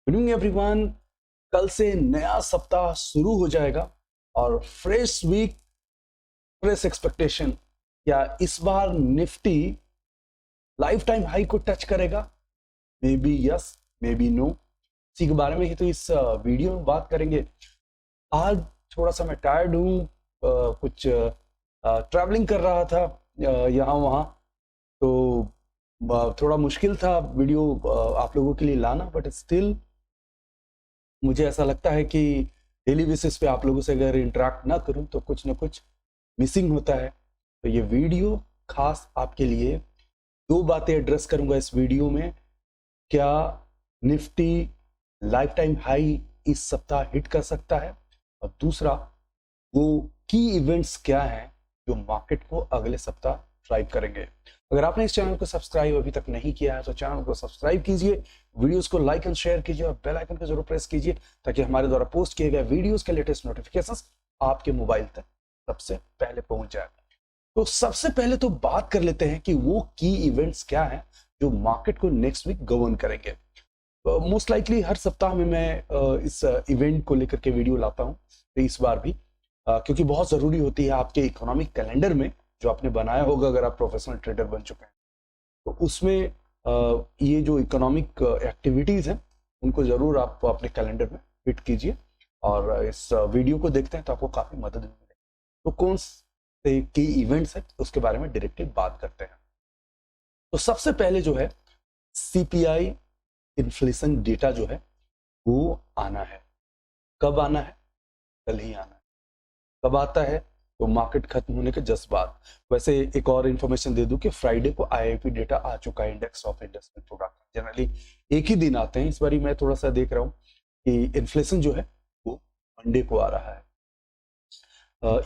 Good evening everyone. कल से नया सप्ताह शुरू हो जाएगा और फ्रेश वीक, फ्रेश एक्सपेक्टेशन। क्या इस बार निफ्टी लाइफ टाइम हाई को टच करेगा? May be yes, may be no. इसी के बारे में ही तो इस वीडियो में बात करेंगे। आज थोड़ा सा मैं टायर्ड हूँ, कुछ ट्रैवलिंग कर रहा था यहाँ वहाँ, तो थोड़ा मुश्किल था वीडियो आप लोगों के लिए लाना, बट स्टिल मुझे ऐसा लगता है कि डेली बेसिस पे आप लोगों से अगर इंटरेक्ट ना करूं तो कुछ ना कुछ मिसिंग होता है। तो ये वीडियो खास आपके लिए। दो बातें एड्रेस करूंगा इस वीडियो में। क्या निफ्टी लाइफ टाइम हाई इस सप्ताह हिट कर सकता है, और दूसरा वो की इवेंट्स क्या हैं जो मार्केट को अगले सप्ताह ड्राइव करेंगे। अगर आपने इस चैनल को सब्सक्राइब अभी तक नहीं किया है तो चैनल को सब्सक्राइब कीजिए, वीडियोस को लाइक एंड शेयर कीजिए और बेल आइकन को जरूर प्रेस कीजिए ताकि हमारे द्वारा पोस्ट किए गए वीडियोस के लेटेस्ट नोटिफिकेशंस आपके मोबाइल तक सबसे पहले पहुंच जाए। तो सबसे पहले तो बात कर लेते हैं कि वो की इवेंट्स क्या हैं जो मार्केट को नेक्स्ट वीक गवर्न करेंगे। मोस्ट लाइकली हर सप्ताह में मैं इस इवेंट को लेकर के वीडियो लाता हूं, तो इस बार भी क्योंकि बहुत जरूरी होती है आपके इकोनॉमिक कैलेंडर में जो आपने बनाया होगा अगर आप प्रोफेशनल ट्रेडर बन चुके हैं, तो उसमें ये जो इकोनॉमिक एक्टिविटीज हैं उनको जरूर आप अपने कैलेंडर में फिट कीजिए। और इस वीडियो को देखते हैं तो आपको काफी मदद मिलेगी। तो कौन से की इवेंट्स है उसके बारे में डायरेक्टली बात करते हैं। तो सबसे पहले जो है सीपीआई इन्फ्लेशन डेटा जो है वो आना है। कब आना है? कल ही आना है। कब आता है? तो मार्केट खत्म होने के जस्ट बाद। वैसे एक और इंफॉर्मेशन दे दूं कि फ्राइडे को आईआईपी डेटा आ चुका है, index of industrial product. Generally एक ही दिन आते हैं, इस बारी मैं थोड़ा सा देख रहा हूं कि इन्फ्लेशन जो है वो मंडे को आ रहा है।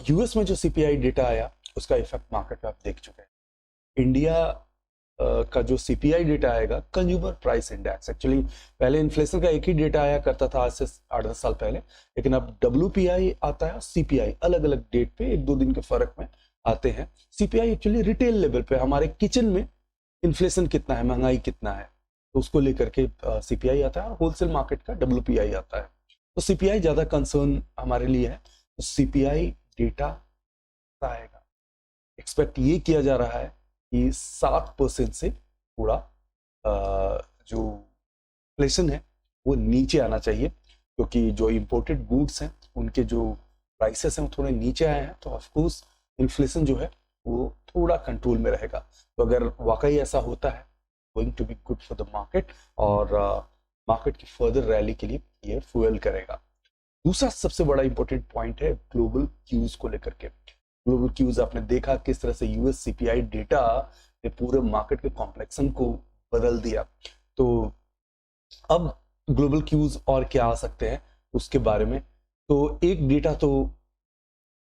यूएस में जो सीपीआई डेटा आया उसका इफेक्ट मार्केट में आप देख चुके हैं। इंडिया का जो सीपीआई डेटा आएगा, कंज्यूमर प्राइस इंडेक्स, एक्चुअली पहले इन्फ्लेशन का एक ही डेटा आया करता था आज से 8-10 साल पहले, लेकिन अब डब्ल्यूपीआई आता है, सीपीआई अलग अलग डेट पे 1-2 दिन के फर्क में आते हैं। सीपीआई एक्चुअली रिटेल लेवल पे हमारे किचन में इन्फ्लेशन कितना है, महंगाई कितना है, तो उसको लेकर के सीपीआई आता है, और होलसेल मार्केट का डब्ल्यूपीआई आता है। तो सीपीआई ज्यादा कंसर्न हमारे लिए है। तो सीपीआई डेटा आएगा, एक्सपेक्ट ये किया जा रहा है कि 7% से थोड़ा जो इन्फ्लेशन है वो नीचे आना चाहिए, क्योंकि जो इंपोर्टेड गुड्स हैं उनके जो प्राइसेस हैं वो थोड़े नीचे आए हैं, तो ऑफकोर्स इन्फ्लेशन जो है वो थोड़ा कंट्रोल में रहेगा। तो अगर वाकई ऐसा होता है, going to be good for the market, और मार्केट की फर्दर रैली के लिए ये फ्यूल करेगा। दूसरा सबसे बड़ा इंपॉर्टेंट पॉइंट है ग्लोबल क्यूज को लेकर के। ग्लोबल क्यूज आपने देखा किस तरह से यूएस सीपीआई डेटा ने पूरे मार्केट के कॉम्प्लेक्सन को बदल दिया। तो अब ग्लोबल क्यूज और क्या आ सकते हैं उसके बारे में, तो एक डेटा तो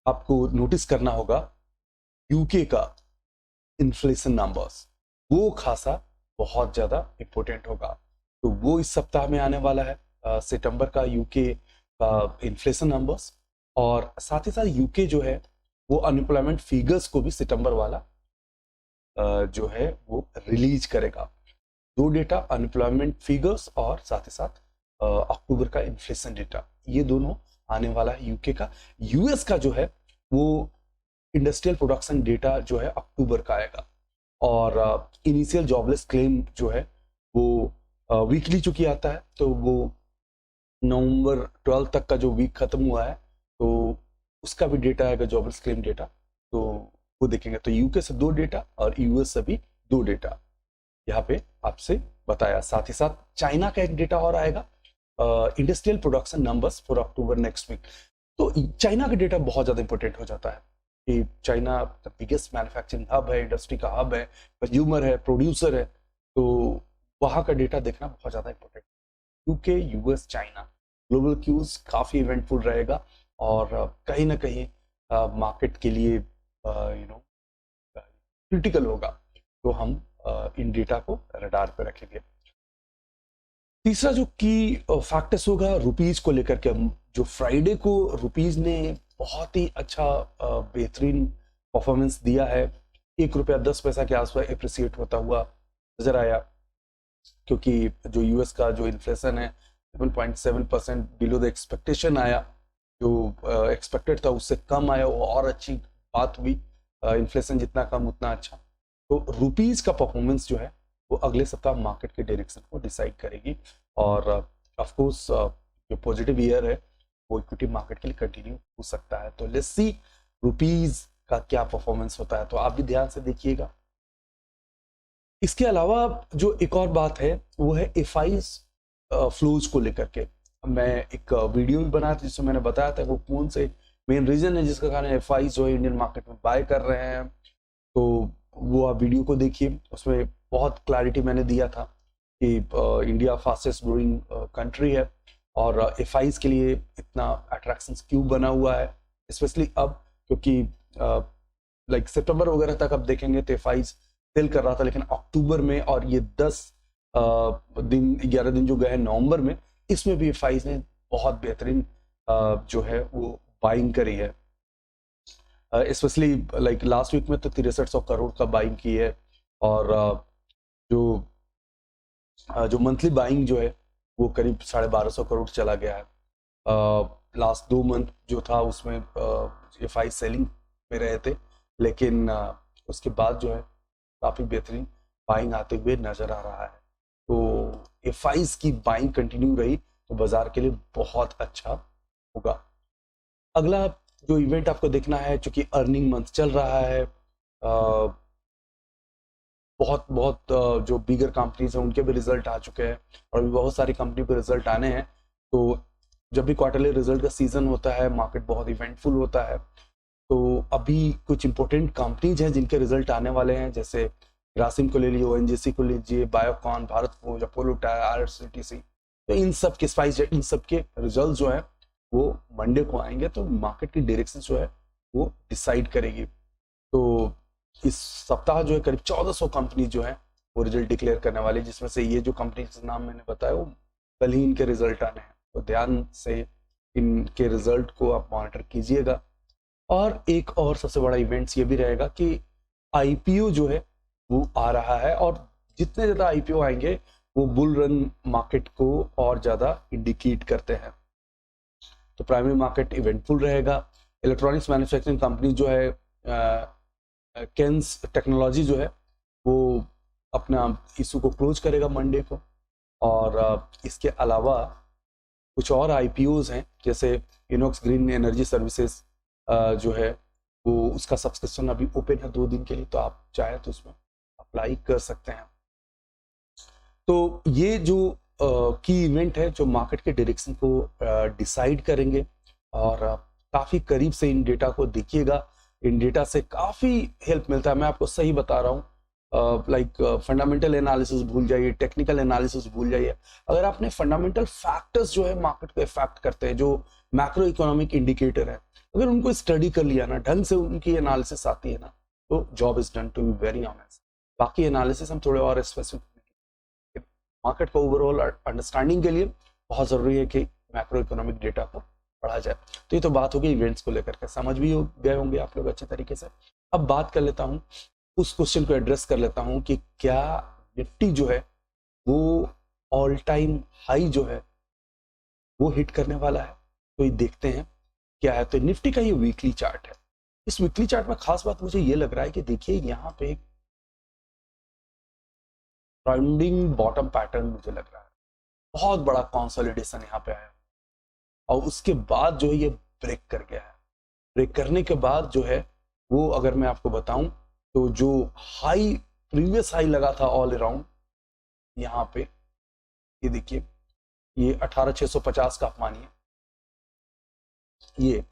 आपको नोटिस करना होगा, यूके का इन्फ्लेशन नंबर्स, वो खासा बहुत ज्यादा इंपॉर्टेंट होगा। तो वो इस सप्ताह में आने वाला है, सितंबर का यूके का इन्फ्लेशन नंबर्स, और साथ ही साथ यूके जो है वो अनएम्प्लॉयमेंट फिगर्स को भी सितंबर वाला जो है वो रिलीज करेगा। दो डेटा, अनएम्प्लॉयमेंट फिगर्स और साथ ही साथ अक्टूबर का इन्फ्लेशन डेटा, ये दोनों आने वाला है यूके का। यूएस का जो है वो इंडस्ट्रियल प्रोडक्शन डेटा जो है अक्टूबर का आएगा, और इनिशियल जॉबलेस क्लेम जो है वो वीकली चूंकि आता है, तो वो नवंबर 12 तक का जो वीक खत्म हुआ है तो उसका भी डेटा आएगा, जॉबलेस क्लेम डेटा, तो वो देखेंगे। तो यूके से 2 डेटा और यूएस से भी 2 डेटा यहाँ पे आपसे बताया। साथ ही साथ चाइना का एक डेटा और आएगा, industrial production numbers for October next week. तो चाइना का डेटा बहुत ज्यादा इंपॉर्टेंट हो जाता है कि China the biggest manufacturing hub है, इंडस्ट्री का हब है, कंज्यूमर है, प्रोड्यूसर है, तो वहां का डेटा देखना बहुत ज्यादा important. UK, US, China, global cues काफी इवेंटफुल रहेगा, और कहीं ना कहीं मार्केट के लिए क्रिटिकल होगा, तो हम इन डेटा को रडार पे रखेंगे। तीसरा जो की फैक्टर्स होगा रुपीज को लेकर के, जो फ्राइडे को रुपीज ने बहुत ही अच्छा बेहतरीन परफॉर्मेंस दिया है, ₹1.10 के आसपास एप्रिसिएट होता हुआ नजर आया, क्योंकि जो यूएस का जो इन्फ्लेशन है 7.7% बिलो द एक्सपेक्टेशन आया, जो एक्सपेक्टेड था उससे कम आया, वो और अच्छी बात हुई। इन्फ्लेशन जितना कम उतना अच्छा। तो रुपीज का परफॉर्मेंस जो है वो अगले सप्ताह मार्केट के डायरेक्शन को डिसाइड करेगी। और ऑफ कोर्स जो पॉजिटिव ईयर है वो इक्विटी मार्केट के लिए कंटिन्यू हो सकता है। तो लेट्स सी रुपीज का क्या परफॉर्मेंस होता है, तो आप भी ध्यान से देखिएगा। इसके अलावा जो एक और बात है वो है एफआईज फ्लोज को लेकर के। मैं एक वीडियो भी बनाया था जिसमें मैंने बताया था वो कौन से मेन रीजन है जिसका कारण एफआईज जो है इंडियन मार्केट में बाय कर रहे हैं। तो वो आप वीडियो को देखिए, उसमें बहुत क्लैरिटी मैंने दिया था कि इंडिया फास्टेस्ट ग्रोइंग कंट्री है और एफआईज के लिए इतना अट्रैक्शन क्यों बना हुआ है, स्पेशली अब, क्योंकि लाइक सितंबर वगैरह तक आप देखेंगे तो एफआईज सेल कर रहा था, लेकिन अक्टूबर में और ये 11 दिन जो गए हैं नवंबर में, इसमें भी एफआईज ने बहुत बेहतरीन जो है वो बाइंग करी है। स्पेशली लाइक लास्ट वीक में तो 6300 करोड़ का बाइंग की है। और जो मंथली बाइंग जो है वो करीब 1250 करोड़ चला गया है। लास्ट 2 मंथ जो था उसमें एफआई सेलिंग में रहे थे, लेकिन उसके बाद जो है काफी बेहतरीन बाइंग आते हुए नजर आ रहा है। तो एफआईज की बाइंग कंटिन्यू रही तो बाजार के लिए बहुत अच्छा होगा। अगला जो इवेंट आपको देखना है, चूंकि अर्निंग मंथ चल रहा है, बहुत बहुत जो बिगर कंपनीज हैं उनके भी रिजल्ट आ चुके हैं और अभी बहुत सारी कंपनी के रिजल्ट आने हैं। तो जब भी क्वार्टरली रिजल्ट का सीजन होता है मार्केट बहुत इवेंटफुल होता है। तो अभी कुछ इंपॉर्टेंट कंपनीज हैं जिनके रिजल्ट आने वाले हैं, जैसे ग्रासिम को ले लीजिए, ओएनजीसी को लीजिए, Biocon, Bharat forge, Apollo tyre, IRCTC. तो इन सब के स्पाइसजेट, इन सब के रिजल्ट जो है वो मंडे को आएंगे, तो मार्केट की डायरेक्शन जो है वो डिसाइड करेगी। तो इस सप्ताह जो है करीब 1400 कंपनी जो है वो रिजल्ट डिक्लेयर करने वाली, जिसमें से ये जो कंपनी का नाम मैंने बताया वो कल ही इनके रिजल्ट आने हैं। तो ध्यान से इनके रिजल्ट को आप मॉनिटर कीजिएगा। और एक और सबसे बड़ा इवेंट्स ये भी रहेगा कि आईपीओ जो है वो आ रहा है, और जितने ज्यादा आईपीओ आएंगे वो बुल रन मार्केट को और ज्यादा इंडिकेट करते हैं। तो प्राइमरी मार्केट इवेंटफुल रहेगा। इलेक्ट्रॉनिक्स मैन्युफैक्चरिंग कंपनी जो है केन्स टेक्नोलॉजी जो है वो अपना इशू को क्लोज करेगा मंडे को। और इसके अलावा कुछ और आईपीओज हैं, जैसे इनॉक्स ग्रीन एनर्जी सर्विसेज जो है वो उसका सब्सक्रिप्शन अभी ओपन है 2 दिन के लिए, तो आप चाहे तो उसमें अप्लाई कर सकते हैं। तो ये जो की इवेंट है जो मार्केट के डायरेक्शन को डिसाइड करेंगे, और काफी करीब से इन डेटा को देखिएगा। इन डेटा से काफी हेल्प मिलता है, मैं आपको सही बता रहा हूँ। लाइक फंडामेंटल एनालिसिस भूल जाइए, टेक्निकल एनालिसिस भूल जाइए। अगर आपने फंडामेंटल फैक्टर्स जो है मार्केट को इफेक्ट करते हैं, जो मैक्रो इकोनॉमिक इंडिकेटर है, अगर उनको स्टडी कर लिया ना, ढंग से उनकी एनालिसिस आती है ना, तो job is done, to be very honest. बाकी एनालिसिस हम थोड़े और स्पेसिफिक, मार्केट को ओवरऑल अंडरस्टैंडिंग के लिए बहुत जरूरी है कि मैक्रो इकोनॉमिक डेटा को पढ़ा जाए। तो ये तो बात होगी इवेंट्स को लेकर के, समझ भी गए होंगे आप लोग अच्छे तरीके से। अब बात कर लेता हूँ, उस क्वेश्चन को एड्रेस कर लेता हूँ कि क्या निफ्टी जो है वो ऑल टाइम हाई जो है वो हिट करने वाला है। तो ये देखते हैं क्या है। तो निफ्टी का ये वीकली चार्ट है। इस वीकली चार्ट में खास बात मुझे ये लग रहा है कि देखिए यहाँ पे राउंडिंग बॉटम पैटर्न मुझे लग रहा है, बहुत बड़ा कंसोलिडेशन यहाँ पे आया और उसके बाद जो है ये ब्रेक कर गया है। ब्रेक करने के बाद जो है वो, अगर मैं आपको बताऊं, तो जो हाई, प्रीवियस हाई लगा था ऑल अराउंड यहाँ पे, ये देखिए, ये 18650 का आप मानिए, ये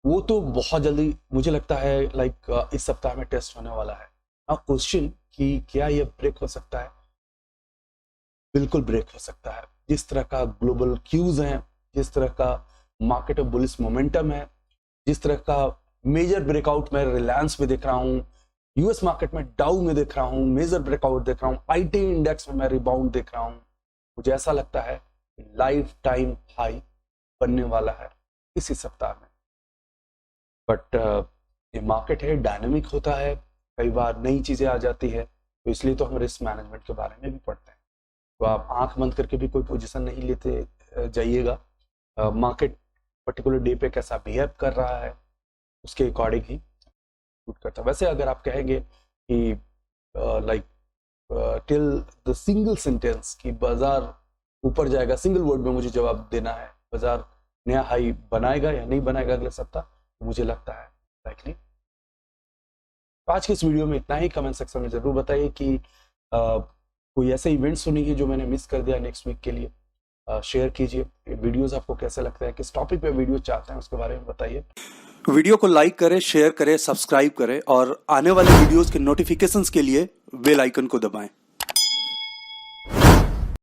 वो तो बहुत जल्दी मुझे लगता है लाइक इस सप्ताह में टेस्ट होने वाला है। अब क्वेश्चन कि क्या ये ब्रेक हो सकता है? बिल्कुल ब्रेक हो सकता है। जिस तरह का ग्लोबल क्यूज है, जिस तरह का मार्केट में बुलिश मोमेंटम है, जिस तरह का मेजर ब्रेकआउट मैं रिलायंस में देख रहा हूं, यूएस मार्केट में डाउ में देख रहा हूं, मेजर ब्रेकआउट देख रहा हूं, आईटी इंडेक्स में मैं रिबाउंड देख रहा हूं, मुझे ऐसा लगता है लाइफ टाइम हाई बनने वाला है इसी सप्ताह में। बट ये मार्केट है, डायनेमिक होता है, कई बार नई चीजें आ जाती है, तो इसलिए तो हम रिस्क मैनेजमेंट के बारे में भी पढ़ते हैं। तो आप आंख बंद करके भी कोई पोजीशन नहीं लेते जाइएगा। मार्केट पर्टिकुलर डे पे कैसा बिहेव कर रहा है उसके अकॉर्डिंग ही शूट करता है। वैसे अगर आप कहेंगे कि like till the single sentence कि बाजार ऊपर जाएगा, सिंगल वर्ड में मुझे जवाब देना है, बाजार नया हाई बनाएगा या नहीं बनाएगा अगले सप्ताह, तो मुझे लगता है लाइकली। आज के इस वीडियो में इतना ही। कमेंट सेक्शन में जरूर बताइए कि कोई ऐसे इवेंट सुनी है जो मैंने मिस कर दिया नेक्स्ट वीक के लिए। शेयर कीजिए वीडियोस आपको कैसे लगता है, किस टॉपिक पे वीडियो चाहते हैं उसके बारे में बताइए। वीडियो को लाइक करें, शेयर करें, सब्सक्राइब करें और आने वाले वीडियोस के नोटिफिकेशंस के लिए बेल आइकन को दबाएं।